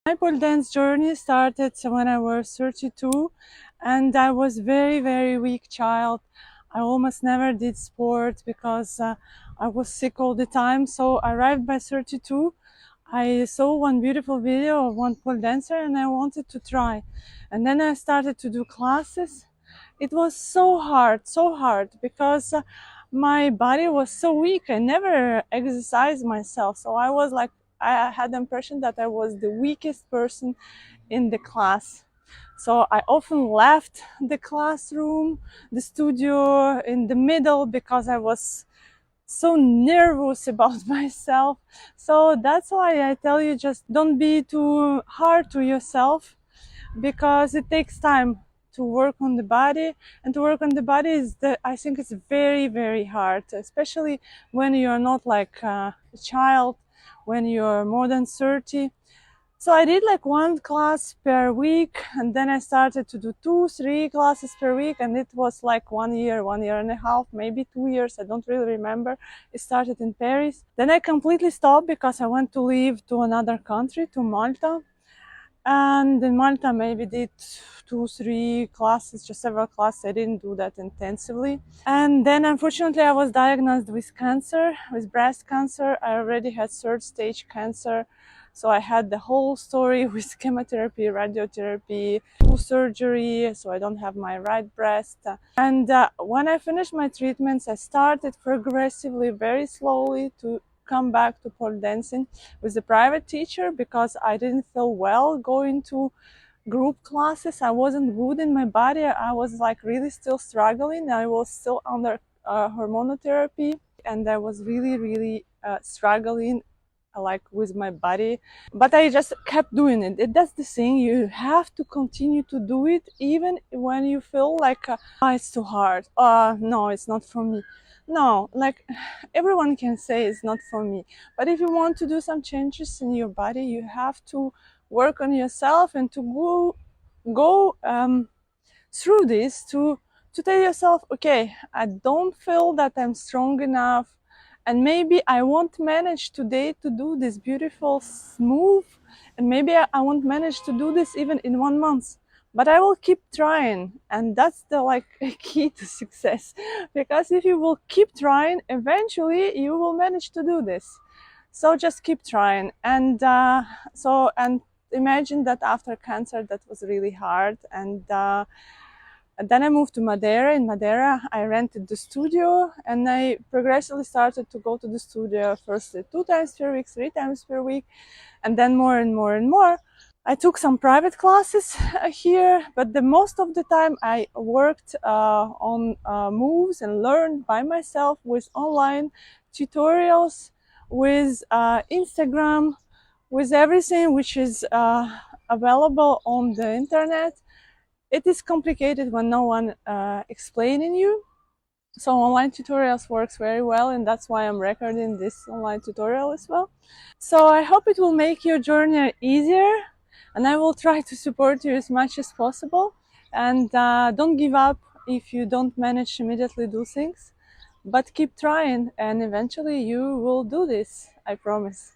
My pole dance journey started when I was 32, and I was very weak child. I almost never did sport because I was sick all the time. So I arrived by 32. I saw one beautiful video of one pole dancer and I wanted to try. And then I started to do classes. It was so hard because my body was so weak. I never exercised myself. So I was like, I had the impression that I was the weakest person in the class. So I often left the classroom, the studio in the middle because I was so nervous about myself. So that's why I tell you, just don't be too hard to yourself, because it takes time to work on the body, and to work on the body is I think it's very hard, especially when you're not like a child, when you're more than 30. So I did like one class per week, and then I started to do 2-3 classes per week, and it was like 1 year and a half, maybe 2 years, I don't really remember. It started in Paris. Then I completely stopped because I went to live to another country, to Malta. And in Malta maybe did 2-3 classes, just several classes. I didn't do that intensively. And then unfortunately I was diagnosed with cancer, with breast cancer. I already had 3rd stage cancer. So I had the whole story with chemotherapy, radiotherapy, surgery, so I don't have my right breast. And when I finished my treatments, I started progressively, very slowly, to come back to pole dancing with a private teacher because I didn't feel well going to group classes. I wasn't good in my body. I was like really still struggling. I was still under hormonotherapy, and I was really struggling like with my body, but I just kept doing it. That's the thing, you have to continue to do it even when you feel like oh, it's too hard, no, it's not for me. No, like everyone can say it's not for me, but if you want to do some changes in your body, you have to work on yourself and to go through this, to tell yourself, okay, I don't feel that I'm strong enough, and maybe I won't manage today to do this beautiful move, and maybe I won't manage to do this even in 1 month, but I will keep trying. And that's the like key to success, because if you will keep trying, eventually you will manage to do this. So just keep trying. And and imagine that after cancer, that was really hard. And then I moved to Madeira. In Madeira, I rented the studio, and I progressively started to go to the studio, first 2 times per week, 3 times per week, and then more and more. I took some private classes here, but the most of the time I worked on moves and learned by myself with online tutorials, with Instagram, with everything which is available on the internet. It is complicated when no one explaining you. So online tutorials works very well, and that's why I'm recording this online tutorial as well. So I hope it will make your journey easier, and I will try to support you as much as possible. And don't give up if you don't manage to immediately do things, but keep trying, and eventually you will do this, I promise.